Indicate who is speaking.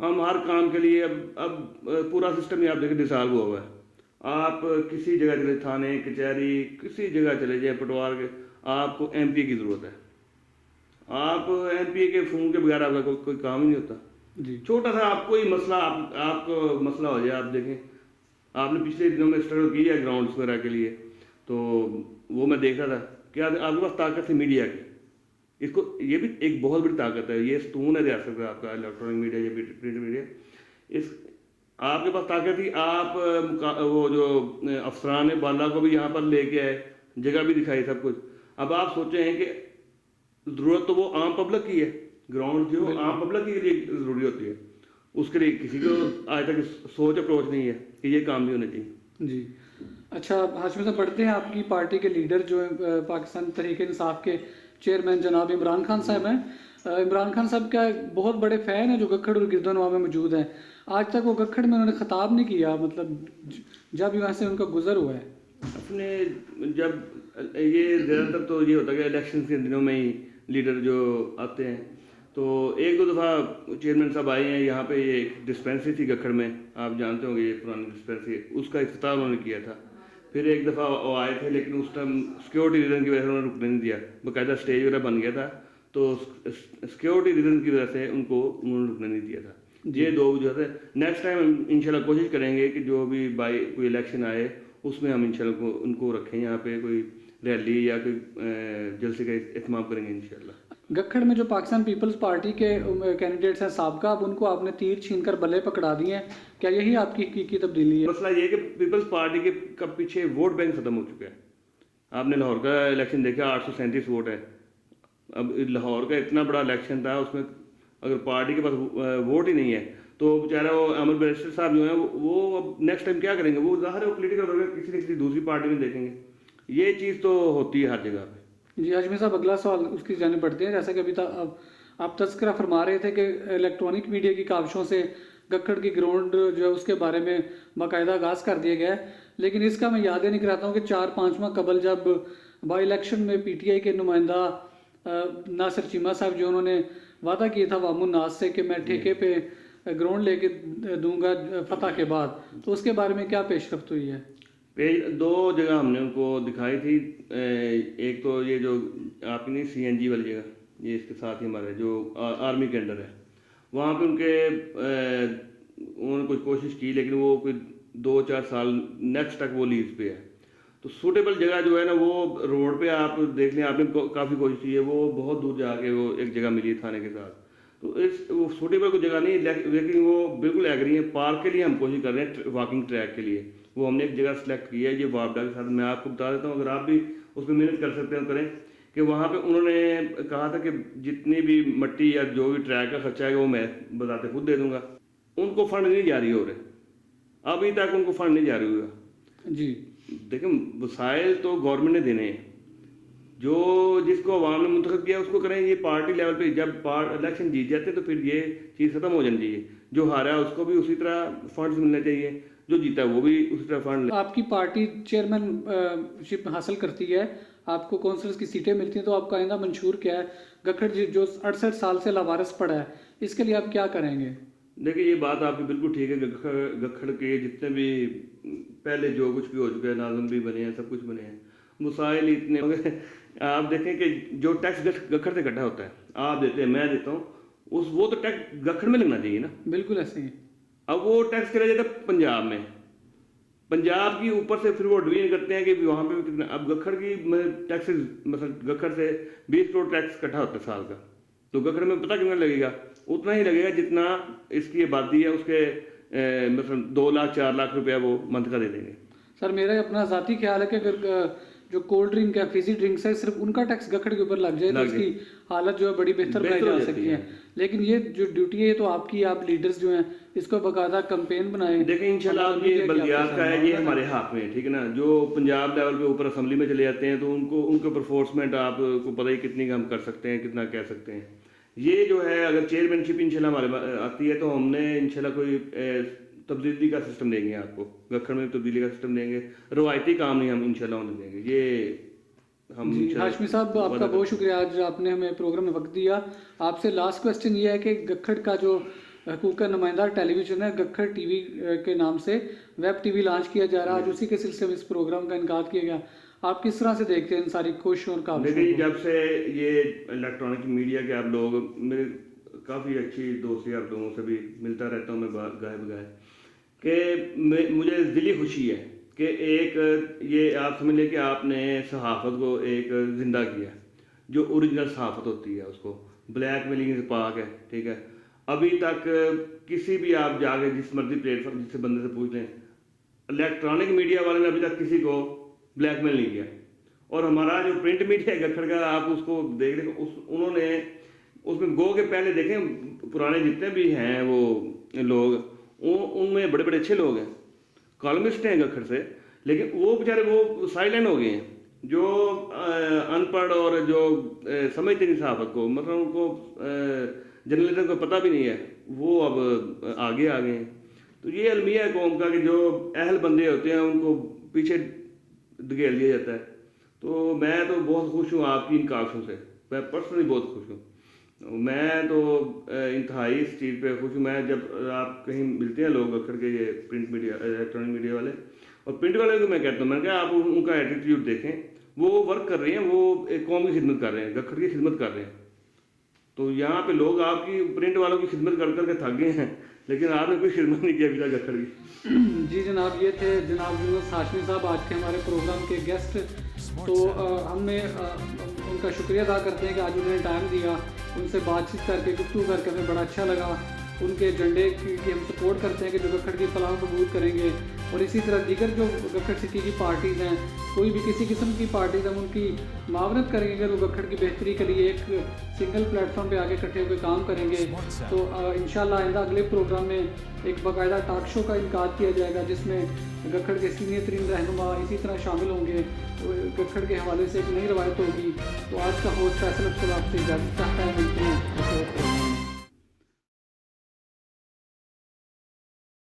Speaker 1: ہم ہر کام کے لیے اب پورا سسٹم ہی آپ دیکھیں ڈسالو ہوا ہوا ہے. آپ کسی جگہ چلے تھانے کچہری کسی جگہ چلے جائیں پٹوار کے آپ کو ایم پی کی ضرورت ہے. آپ ایم پی کے فون کے بغیر آپ کا کوئی کام ہی نہیں ہوتا.
Speaker 2: جی
Speaker 1: چھوٹا سا آپ کوئی مسئلہ آپ کو مسئلہ ہو جائے آپ دیکھیں آپ نے پچھلے دنوں میں اسٹرگل کی ہے گراؤنڈس وغیرہ کے لیے تو وہ میں دیکھ رہا تھا کہ آپ کے پاس طاقت ہے میڈیا کی. اس کو یہ بھی ایک بہت بڑی طاقت ہے. یہ ستون ہے ریاست کا آپ کا الیکٹرانک میڈیا یا پرنٹ میڈیا. اس آپ کے پاس طاقت تھی آپ وہ جو افسران بالا کو بھی یہاں پر لے کے آئے جگہ بھی دکھائی سب کچھ. اب آپ سوچے ہیں کہ ضرورت تو وہ عام پبلک کی ہے. گراؤنڈ جو عام پبلک کے لیے ضروری ہوتی ہے اس کے لیے کسی کو آج تک سوچ اپروچ نہیں ہے کہ یہ کام بھی ہونے چاہیے.
Speaker 2: جی اچھا ہاشمی صاحب پڑھتے ہیں آپ کی پارٹی کے لیڈر جو ہیں پاکستان تحریک انصاف کے چیئرمین جناب عمران خان صاحب ہیں. عمران خان صاحب کا بہت بڑے فین ہیں جو گکھڑ اور گردنوا میں موجود ہیں. آج تک وہ گکھڑ میں انہوں نے خطاب نہیں کیا مطلب جب یہاں سے ان کا گزر ہوا ہے.
Speaker 1: اپنے جب یہ زیادہ تر تو یہ ہوتا ہے کہ الیکشن کے دنوں میں ہی لیڈر جو آتے ہیں تو ایک دو دفعہ چیئرمین صاحب آئے ہیں یہاں پہ. یہ ایک ڈسپینسری تھی گکھڑ میں آپ جانتے ہوں گے یہ پرانی ڈسپینسری اس کا افتتاح انہوں نے کیا تھا. پھر ایک دفعہ وہ آئے تھے لیکن اس ٹائم سیکورٹی ریزن کی وجہ سے انہوں نے رکنے نہیں دیا. باقاعدہ اسٹیج وغیرہ بن گیا تھا تو سیکورٹی ریزن کی وجہ سے انہوں نے رکنے نہیں دیا تھا. یہ دو وجہ سے نیکسٹ ٹائم ہم انشاءاللہ کوشش کریں گے کہ جو بھی کوئی الیکشن آئے اس میں ہم انشاءاللہ ان کو رکھیں یہاں پہ کوئی ریلی یا کوئی جلسے کا اہتمام کریں گے انشاءاللہ.
Speaker 2: گکھڑ میں جو پاکستان پیپلز پارٹی کے کینڈیڈیٹس ہیں سابقہ اب ان کو آپ نے تیر چھین کر بلے پکڑا دیے ہیں. کیا یہی آپ کی حقیقی تبدیلی ہے؟
Speaker 1: مسئلہ یہ کہ پیپلز پارٹی کے کب پیچھے ووٹ بینک ختم ہو چکا ہے. آپ نے لاہور کا الیکشن دیکھا 837 ووٹ ہے. اب لاہور کا اتنا بڑا الیکشن تھا اس میں اگر پارٹی کے پاس ووٹ ہی نہیں ہے تو بیچارہ وہ امر بیرسٹر صاحب جو ہیں وہ اب نیکسٹ ٹائم کیا کریں گے. وہ ظاہر ہے وہ پولیٹیکل ہو گیا کسی نہ کسی دوسری پارٹی میں دیکھیں گے. یہ چیز تو ہوتی ہے ہر جگہ پہ.
Speaker 2: جی ہاشمی صاحب اگلا سوال اس کی جانب بڑھتے ہیں. جیسا کہ ابھی تک آپ تذکرہ فرما رہے تھے کہ الیکٹرانک میڈیا کی کاوشوں سے گکھڑ کی گراؤنڈ جو ہے اس کے بارے میں باقاعدہ آغاز کر دیا گیا ہے. لیکن اس کا میں یاد نہیں کراتا ہوں کہ 4-5 ماہ قبل جب بائی الیکشن میں پی ٹی آئی کے نمائندہ ناصر چیمہ صاحب جو انہوں نے وعدہ کیا تھا عوام الناس سے کہ میں ٹھیکے پہ گراؤنڈ لے کے دوں گا فتح کے بعد, تو اس کے بارے میں کیا پیش رفت ہوئی ہے؟
Speaker 1: دو جگہ ہم نے ان کو دکھائی تھی. ایک تو یہ جو آپ کی نہیں سی این جی والی جگہ یہ اس کے ساتھ ہی ہمارے جو آرمی کے انڈر ہے وہاں پہ انہوں نے کچھ کوشش کی لیکن وہ کوئی 2-4 سال نیکسٹ تک وہ لیز پہ ہے. تو سوٹیبل جگہ جو ہے نا وہ روڈ پہ آپ دیکھ لیں آپ نے کافی کوشش کی ہے وہ بہت دور جا کے وہ ایک جگہ ملی ہے تھانے کے ساتھ. تو وہ سوٹیبل کوئی جگہ نہیں لیکن وہ بالکل ایگری ہیں. پارک کے لیے ہم کوشش کر رہے ہیں واکنگ ٹریک کے لیے وہ ہم نے ایک جگہ سلیکٹ کی ہے یہ وابڈا کے ساتھ. میں آپ کو بتا دیتا ہوں اگر آپ بھی اس پہ محنت کر سکتے ہیں کریں کہ وہاں پہ انہوں نے کہا تھا کہ جتنی بھی مٹی یا جو بھی ٹریک کا خرچہ ہے وہ میں بتاتے خود دے دوں گا. ان کو فنڈ نہیں جاری ہو رہے ابھی تک ان کو فنڈ نہیں جاری ہوا.
Speaker 2: جی
Speaker 1: دیکھیں وسائل تو گورنمنٹ نے دینے ہیں جو جس کو عوام نے منتخب کیا اس کو کریں. یہ پارٹی لیول پہ جب الیکشن جیت جاتے ہیں تو پھر یہ چیز ختم ہو جانی چاہیے. جو ہارا ہے اس کو بھی اسی طرح فنڈز ملنے چاہیے جو جیتا ہے وہ بھی اسی طرح فنڈ.
Speaker 2: آپ کی پارٹی چیئرمین شپ حاصل کرتی ہے آپ کو کونسلز کی سیٹیں ملتی ہیں تو آپ کا آئندہ منشور کیا ہے؟ گکھڑ جو 68 سال سے لاوارث پڑا ہے اس کے لیے آپ کیا کریں گے؟
Speaker 1: دیکھیں یہ بات آپ کی بالکل ٹھیک ہے. گکھڑ کے جتنے بھی پہلے جو کچھ بھی ہو چکے ہیں ناظم بھی بنے ہیں سب کچھ بنے ہیں مسائل اتنے ہو گئے. آپ دیکھیں کہ جو ٹیکس گکھڑ سے اکٹھا ہوتا ہے آپ دیتے ہیں میں دیتا ہوں وہ تو ٹیکس گکھڑ میں لگنا چاہیے نا.
Speaker 2: بالکل ایسے ہی.
Speaker 1: اب وہ ٹیکس چلا جاتا ہے پنجاب میں پنجاب کی اوپر سے پھر وہ ڈویژن کرتے ہیں کہ وہاں پہ کتنا. اب گکھڑ کی ٹیکس مثلا گکھڑ سے 20 کروڑ ٹیکس اکٹھا ہوتا ہے سال کا تو گکھڑ میں پتہ کتنا لگے گا؟ اتنا ہی لگے گا جتنا اس کی آبادی ہے اس کے مثلا 2 لاکھ 4 لاکھ روپیہ وہ منتھ کا دے دیں گے.
Speaker 2: سر میرا اپنا ذاتی خیال ہے کہ اگر جو کولڈ ڈرنک ہے فیزی ڈرنکس ہے صرف ان کا ٹیکس گکھڑ کے اوپر لگ جائے تو اس کی حالت جو ہے بڑی بہتر بنائی جا سکتی ہے. لیکن یہ جو ڈیوٹی ہے یہ تو آپ کی آپ لیڈرز جو ہیں اس کو باقاعدہ کمپین بنائیں.
Speaker 1: دیکھیں انشاءاللہ یہ بلدیات کا ہے یہ ہمارے ہاتھ میں ہے ٹھیک ہے نا. جو پنجاب لیول پہ اوپر اسمبلی میں چلے جاتے ہیں تو ان کے اوپر فورسمنٹ آپ کو پتہ ہی کتنی کم کر سکتے ہیں کتنا کہہ سکتے ہیں. یہ جو ہے اگر چیئرمین شپ انشاءاللہ ہمارے آتی ہے تو ہم نے انشاءاللہ کوئی تبدیلی کا سسٹم دیں گے آپ کو. گکھڑ میں تبدیلی کا سسٹم دیں گے. روایتی کام نہیں ہم انشاءاللہ انہیں دیں گے. یہ ہم
Speaker 2: ہاشمی صاحب آپ کا بہت شکریہ آج آپ نے ہمیں پروگرام میں وقت دیا. آپ سے لاسٹ کوسچن یہ ہے کہ گکھڑ کا جو حقوق کا نمائندہ ٹیلی ویژن ہے گکھڑ ٹی وی کے نام سے ویب ٹی وی لانچ کیا جا رہا ہے. آج اسی کے سلسلے میں اس پروگرام کا انعقاد کیا گیا. آپ کس طرح سے دیکھتے ہیں ان ساری کوششوں اور کاوشوں
Speaker 1: دیکھیں
Speaker 2: کو؟
Speaker 1: جب سے یہ الیکٹرانک میڈیا کے آپ لوگ، میرے کافی اچھی دوستی آپ لوگوں سے بھی ملتا رہتا ہوں میں گاہے بگاہے، کہ مجھے دلی خوشی ہے کہ ایک یہ آپ سمجھ لیں کہ آپ نے صحافت کو ایک زندہ کیا، جو اوریجنل صحافت ہوتی ہے اس کو بلیک میلنگ سے پاک ہے. ٹھیک ہے، ابھی تک کسی بھی آپ جا کے جس مرضی پلیٹ فارم جس سے بندے سے پوچھ لیں، الیکٹرانک میڈیا والے نے ابھی تک کسی کو بلیک میل نہیں کیا. اور ہمارا جو پرنٹ میڈیا ہے گکھڑ کا، آپ اس کو دیکھ لیں، انہوں نے اس میں گو کے پہلے دیکھیں پرانے جتنے بھی ہیں وہ لوگ، ان میں بڑے بڑے اچھے لوگ ہیں، کالمسٹ ہیں گکھڑ سے، لیکن وہ بیچارے وہ سائلنٹ ہو گئے ہیں. جو ان پڑھ اور جو سمجھتے نہیں صحافت کو، مطلب ان کو جرنلزم کو پتہ بھی نہیں ہے، وہ اب آگے آ گئے ہیں. تو یہ المیہ ہے قوم کا کہ جو اہل بندے ہوتے ہیں ان کو پیچھے دھکیل دیا جاتا ہے. تو میں تو بہت خوش ہوں آپ کی ان کاوشوں سے، میں پرسنلی بہت خوش ہوں. میں تو انتہائی اس چیز پہ خوش ہوں. میں جب آپ کہیں ملتے ہیں لوگ گکھڑ کے یہ پرنٹ میڈیا الیکٹرانک میڈیا والے اور پرنٹ والے کو میں کہتا ہوں، میں کہ آپ ان کا ایٹیٹیوڈ دیکھیں، وہ ورک کر رہے ہیں، وہ ایک قوم کی خدمت کر رہے ہیں، گکھڑ کی خدمت کر رہے ہیں. تو یہاں پہ لوگ آپ کی پرنٹ والوں کی خدمت کر کر کے تھک گئے ہیں، لیکن آپ نے کوئی خدمت نہیں کی ابھی تک گکھڑ کی.
Speaker 2: جی جناب، یہ تھے جناب یونس ہاشمی صاحب آج کے ہمارے پروگرام کے گیسٹ. تو ہم نے ان کا شکریہ ادا کرتے ہیں کہ آج انہوں نے ٹائم دیا. ان سے بات چیت کر کے گفتگو کر کے ہمیں بڑا اچھا لگا. ان کے ایجنڈے کی ہم سپورٹ کرتے ہیں کہ جو گکھڑ کی فلاح و بہبود کریں گے، اور اسی طرح دیگر جو گکھڑ سٹی کی پارٹیز ہیں، کوئی بھی کسی قسم کی پارٹیز ہیں، ان کی معاونت کریں گے. اگر وہ گکھڑ کی بہتری کے لیے ایک سنگل پلیٹ فارم پہ آگے اکٹھے ہو کے کام کریں گے، تو انشاءاللہ آئندہ اگلے پروگرام میں ایک باقاعدہ ٹاک شو کا انعقاد کیا جائے گا، جس میں گکھڑ کے سینئر ترین رہنما اسی طرح شامل ہوں گے. گکھڑ کے حوالے سے ایک نئی روایت ہوگی. تو آج کا ہوسٹ فیصل افضل آپ سے اجازت چاہتا ہے. ملتے ہیں.